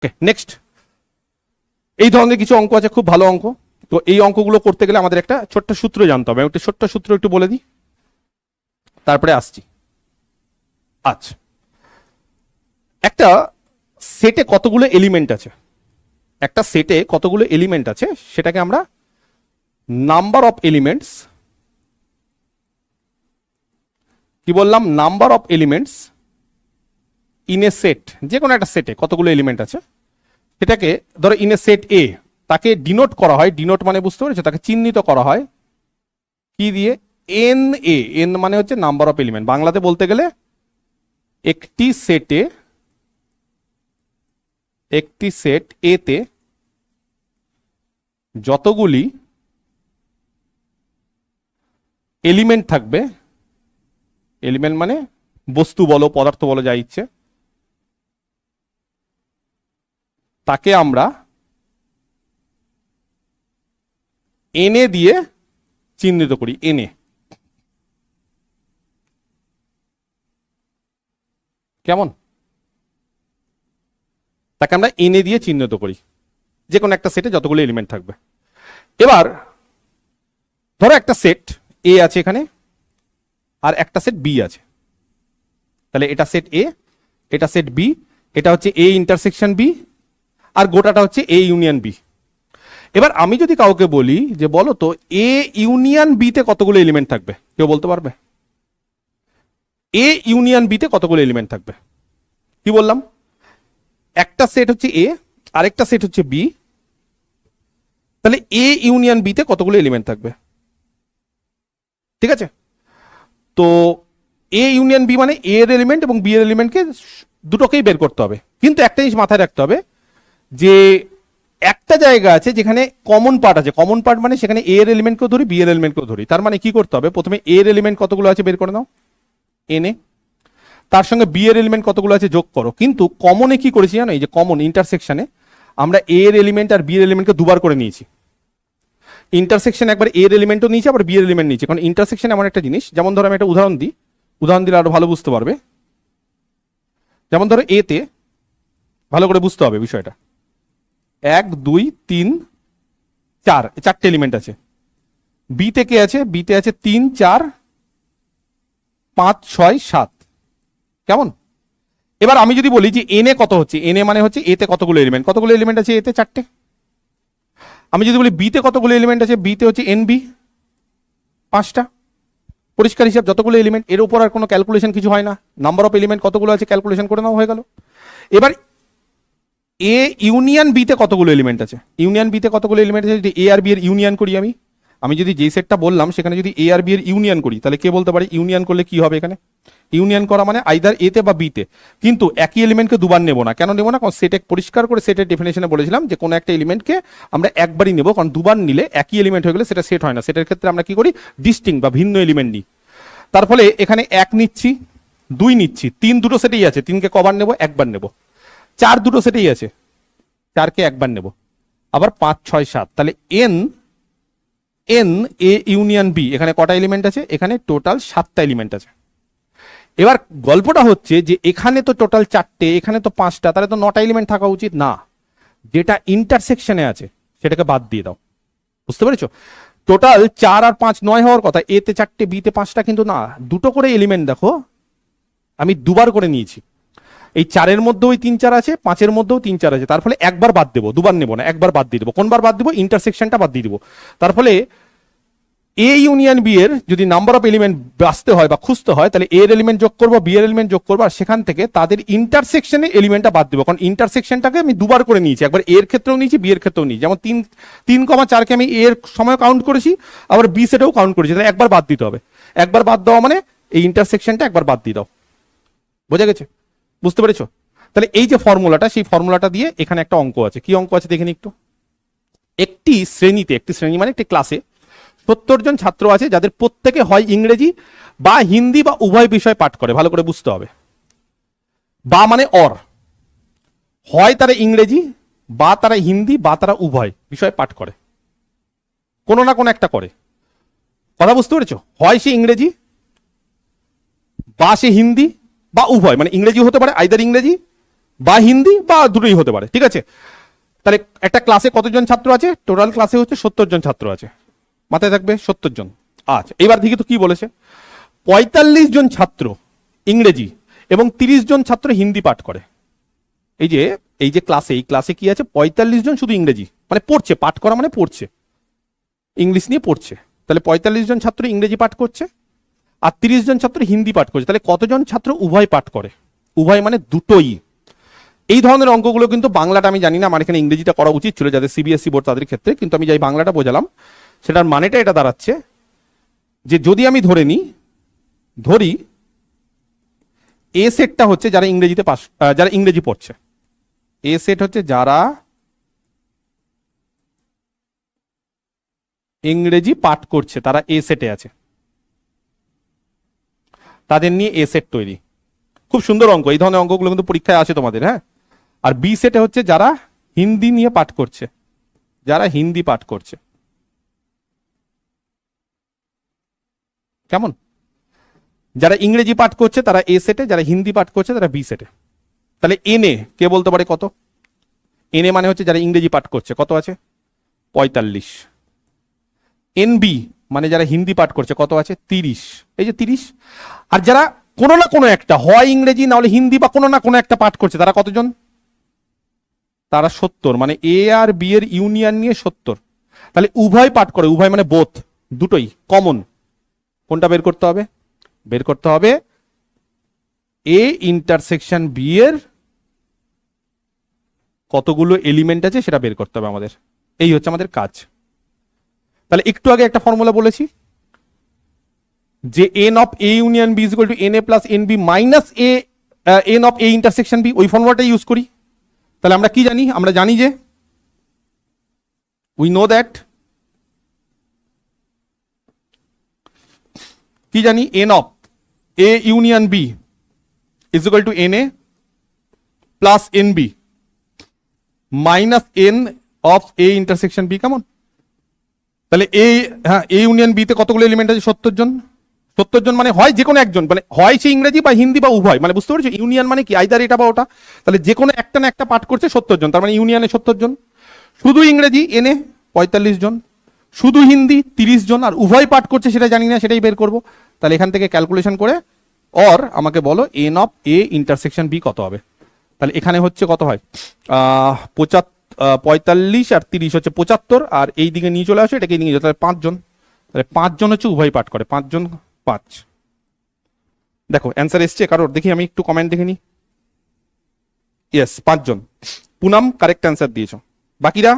ওকে, next. এই ধরনের কিছু অঙ্ক আছে, খুব ভালো অঙ্ক। তো এই অঙ্কগুলো করতে গেলে আমাদের একটা ছোট্ট সূত্র জানতে হবে। একটা ছোট্ট সূত্র একটু বলে দিই, তারপরে আসছি। আচ্ছা, একটা সেটে কতগুলো এলিমেন্ট আছে, একটা সেটে কতগুলো এলিমেন্ট আছে সেটাকে আমরা নাম্বার অফ এলিমেন্টস, কি বললাম, number of elements in a set. যে কোনো একটা সেটে কতগুলো এলিমেন্ট আছে সেটাকে ধরো ইন এ সেট এ, তাকে ডিনোট করা হয়। ডিনোট মানে বুঝতে পেরেছো, তাকে চিহ্নিত করা হয় কি দিয়ে? N A. এন মানে হচ্ছে নাম্বার অফ এলিমেন্ট। বাংলাতে বলতে গেলে একটি সেটে, একটি সেট এ তে যতগুলি এলিমেন্ট থাকবে, এলিমেন্ট মানে বস্তু বলো, পদার্থ বলো, যা ইচ্ছে, তাকে আমরা এনে দিয়ে চিহ্নিত করি। এনে, কেমন? তাকে আমরা এনে দিয়ে চিহ্নিত করি যে কোনো একটা সেটে যতগুলো এলিমেন্ট থাকবে। এবার ধরো একটা সেট এ আছে এখানে, আর একটা সেট বি আছে। তাহলে এটা সেট এ, এটা সেট বি, এটা হচ্ছে এ ইন্টারসেকশন বি, আর গোটাটা হচ্ছে এ ইউনিয়ন বি। এবার আমি যদি কাউকে বলি যে বলো তো এ ইউনিয়ন বি তে কতগুলো এলিমেন্ট থাকবে, কেউ বলতে পারবে? এ ইউনিয়ন বি তে কতগুলো এলিমেন্ট থাকবে? কি বললাম? একটা সেট হচ্ছে এ, আরেকটা সেট হচ্ছে বি, তাহলে এ ইউনিয়ন বি তে কতগুলো এলিমেন্ট থাকবে? ঠিক আছে, তো এ ইউনিয়ন বি মানে এ এর এলিমেন্ট এবং বি এর এলিমেন্টকে দুটোকেই বের করতে হবে। কিন্তু একটা জিনিস মাথায় রাখতে হবে যে একটা জায়গা আছে যেখানে কমন পার্ট আছে। কমন পার্ট মানে সেখানে এ এর এলিমেন্টকেও ধরি, বি এর এলিমেন্টকেও ধরি। তার মানে কি করতে হবে? প্রথমে এ এর এলিমেন্ট কতগুলো আছে বের করে নাও, এনে, তার সঙ্গে বি এর এলিমেন্ট কতগুলো আছে যোগ করো। কিন্তু কমনে কি করেছি জানো? এই যে কমন ইন্টারসেকশনে আমরা এ এর এলিমেন্ট আর বি এর এলিমেন্টকে দুবার করে নিয়েছি। ইন্টারসেকশন একবার এ এর এলিমেন্টও নিয়েছি, আবার বি এর এলিমেন্ট নিয়েছি। কারণ ইন্টারসেকশন এমন একটা জিনিস, যেমন ধরো আমি একটা উদাহরণ দিই, উদাহরণ দিলে আরো ভালো বুঝতে পারবে। যেমন ধরো এ তে, ভালো করে বুঝতে হবে বিষয়টা, 1 2 3 4, চারটে এলিমেন্ট আছে। বি তে কে আছে? বি তে আছে 3 4 5 6 7। কেমন? এবার আমি যদি বলি যে এন এ কত হচ্ছে, এন এ মানে হচ্ছে এতে কতগুলো এলিমেন্ট, কতগুলো এলিমেন্ট আছে এতে? চারটে। আমি যদি বলি বিতে কতগুলো এলিমেন্ট আছে, বিতে হচ্ছে এন বি 5টা। পরিষ্কার হিসাব, যতগুলো এলিমেন্ট, এর উপর আর কোনো ক্যালকুলেশন কিছু হয় না। নাম্বার অফ এলিমেন্ট কতগুলো আছে ক্যালকুলেশন করে নাও, হয়ে গেল। এবার এ ইউনিয়ন বিতে কতগুলো এলিমেন্ট আছে, ইউনিয়ন বিতে কতগুলো এলিমেন্ট আছে, যদি এ আর বি এর ইউনিয়ন করি আমি যদি যে সেটটা বললাম সেখানে যদি এ আর বি এর ইউনিয়ন করি, তাহলে কে বলতে পারে ইউনিয়ন করলে কি হবে? এখানে ইউনিয়ন করা মানে আইদার এ তে বা বি তে। কিন্তু একই এলিমেন্টকে দুবার নেব না। কেন নেব না? কারণ সেটে পরিষ্কার করে সেটের ডেফিনেশনে বলেছিলাম যে কোনো একটা এলিমেন্টকে আমরা একবারই নেব, কারণ দুবার নিলে একই এলিমেন্ট হয়ে গেলে সেটা সেট হয় না। সেটের ক্ষেত্রে আমরা কি করি? ডিস্টিংক্ট বা ভিন্ন এলিমেন্ট নিই। তার ফলে এখানে 1 নিচ্ছি, 2 নিচ্ছি, 3 দুটো সেটেই আছে, 3কে কবার নেব? একবার নেব। 4 দুটো সেটেই আছে, 4কে একবার নেব। আবার 5 6 7, তাহলে N N A union B, এখানে কটা এলিমেন্ট আছে? এখানে টোটাল 7টা এলিমেন্ট আছে। এবার গল্পটা হচ্ছে যে এখানে তো টোটাল 4টে, এখানে তো 5টা, তাহলে তো 9টা এলিমেন্ট থাকা উচিত না। যেটা ইন্টারসেকশনে আছে সেটাকে বাদ দিয়ে দাও। বুঝতে পেরেছো? টোটাল 4 আর 5 9 হওয়ার কথা, এ তে 4টে বি তে 5টা, কিন্তু না, দুটো করে এলিমেন্ট দেখো আমি দুবার করে নিয়েছি। এই 4-এর মধ্যেও ওই 3 4 আছে, 5-এর মধ্যেও 3 4 আছে। তার ফলে একবার বাদ দেবো, দুবার নেবো না, একবার বাদ দিয়ে দেবো। কোনবার বাদ দেবো? ইন্টারসেকশনটা বাদ দিয়ে দেবো। তার ফলে এ ইউনিয়ন বি এর যদি নাম্বার অফ এলিমেন্ট বাঁচতে হয় বা খুঁজতে হয়, তাহলে এর এলিমেন্ট যোগ করবো, বি এর এলিমেন্ট যোগ করবো, আর সেখান থেকে তাদের ইন্টারসেকশনে এলিমেন্টটা বাদ দেবো। কারণ ইন্টারসেকশনটাকে আমি দুবার করে নিয়েছি, একবার এর ক্ষেত্রেও নিয়েছি, বি এর ক্ষেত্রেও নিয়েছি। যেমন 3,4কে আমি এর সময় কাউন্ট করেছি, আবার বি সেটেও কাউন্ট করেছি, তাহলে একবার বাদ দিতে হবে। একবার বাদ দেওয়া মানে এই ইন্টারসেকশনটা একবার বাদ দিয়ে দাও। বোঝা গেছে? বুঝতে পেরেছো? তাহলে এই যে ফর্মুলাটা, সেই ফর্মুলাটা দিয়ে এখানে একটা অঙ্ক আছে। কি অঙ্ক আছে দেখে নি একটু। একটি শ্রেণীতে, একটি শ্রেণী মানে একটি ক্লাসে 70 জন ছাত্র আছে, যাদের প্রত্যেকে হয় ইংরেজি বা হিন্দি বা উভয় বিষয় পাঠ করে। ভালো করে বুঝতে হবে। বা মানে অর, হয় তারা ইংরেজি বা তারা হিন্দি বা তারা উভয় বিষয় পাঠ করে, কোনো না কোনো একটা করে। কথা বুঝতে পেরেছো? হয় সে ইংরেজি বা সে হিন্দি বা উভয়, মানে ইংরেজি হতে পারে, আইদার ইংরেজি বা হিন্দি বা দুটোই হতে পারে, ঠিক আছে। তাহলে একটা ক্লাসে কতজন ছাত্র আছে? টোটাল ক্লাসে হচ্ছে 70 জন ছাত্র আছে, মাথায় থাকবে 70 জন। আচ্ছা, এবার দেখি তো কি বলেছে। 45 জন ছাত্র ইংরেজি এবং 30 জন ছাত্র হিন্দি পাঠ করে। এই যে ক্লাসে, এই ক্লাসে কি আছে? 45 জন শুধু ইংরেজি, মানে পড়ছে, পাঠ করা মানে পড়ছে, ইংলিশ নিয়ে পড়ছে। তাহলে 45 জন ছাত্র ইংরেজি পাঠ করছে আর 30 জন ছাত্র হিন্দি পাঠ করছে। তাহলে কতজন ছাত্র উভয় পাঠ করে? উভয় মানে দুটোই। এই ধরনের অঙ্কগুলো কিন্তু বাংলাটা আমি জানি না, আমার এখানে ইংরেজিটা করা উচিত ছিল যাদের সিবিএসই বোর্ড তাদের ক্ষেত্রে, কিন্তু আমি যাই বাংলাটা বোঝালাম, সেটার মানেটা এটা দাঁড়াচ্ছে যে যদি আমি ধরি এ সেটটা হচ্ছে যারা ইংরেজিতে যারা ইংরেজি পড়ছে, এ সেট হচ্ছে যারা ইংরেজি পাঠ করছে, তারা এ সেটে আছে, তাদের নিয়ে এ সেট তৈরি। খুব সুন্দর অঙ্ক, এই ধরনের অঙ্কগুলো কিন্তু পরীক্ষায় আসে তোমাদের, হ্যাঁ। আর বি সেটে হচ্ছে যারা হিন্দি নিয়ে পাঠ করছে, যারা হিন্দি পাঠ করছে। কেমন? যারা ইংরেজি পাঠ করছে তারা এ সেটে, যারা হিন্দি পাঠ করছে তারা বি সেটে। তাহলে এনে কে বলতে পারে কত? এনে মানে হচ্ছে যারা ইংরেজি পাঠ করছে, কত আছে? 45। এনবি মানে যারা হিন্দি পাঠ করছে, কত আছে? 30। এই যে 30। আর যারা কোনো না কোনো একটা, হয় ইংরেজি না হলে হিন্দি বা কোনো না কোনো একটা পাঠ করছে, তারা কতজন? তারা 70। মানে এ আর বি এর ইউনিয়ন নিয়ে 70। তাহলে উভয় পাঠ করে, উভয় মানে বোথ, দুটোই কমন। কোনটা বের করতে হবে? বের করতে হবে এ ইন্টারসেকশন বি এর কতগুলো এলিমেন্ট আছে সেটা বের করতে হবে আমাদের। এই হচ্ছে আমাদের কাজ। তাহলে একটু আগে একটা ফর্মুলা বলেছি যে N of A union B is equal to N A plus N B minus A N of A intersection B, ওই ফর্মুলাটা ইউজ করি। তাহলে আমরা কি জানি? আমরা জানি যে উই নো দ্যাট, কি জানি? N of A union B is equal to N A plus N B minus N of A intersection B. কেমন? তাহলে হ্যাঁ, এ ইউনিয়ন বি তে কতগুলো এলিমেন্ট আছে? 70 জন। 70 জন মানে হয় যে কোনো একজন, মানে হয় সে ইংরেজি বা হিন্দি বা উভয়, মানে বুঝতে পারছো? ইউনিয়ন মানে কি? আইদার এটা বা ওটা। তাহলে যে কোনো একটা না একটা পাঠ করছে 70 জন, তার মানে ইউনিয়নে 70 জন। শুধু ইংরেজি এনে 45 জন, শুধু হিন্দি 30 জন, আর উভয় পাঠ করছে সেটা জানি না, সেটাই বের করব। তাহলে এখান থেকে ক্যালকুলেশন করে আমাকে বলো N of A intersection B কত হবে। তাহলে এখানে হচ্ছে কত হয়? 45 আর 30 হচ্ছে 75, আর এই দিকে নিয়ে চলে আসে, এটাকে নিয়ে যেতে হবে 5 জন। তাহলে 5 জন হচ্ছে উভয় পাঠ করে, 5 জন 5। দেখো অ্যান্সার এসছে কারোর? দেখি আমি একটু কমেন্ট দেখে নি। ইয়েস, 5 জন। পুনাম কারেক্ট অ্যান্সার দিয়েছো, বাকিরা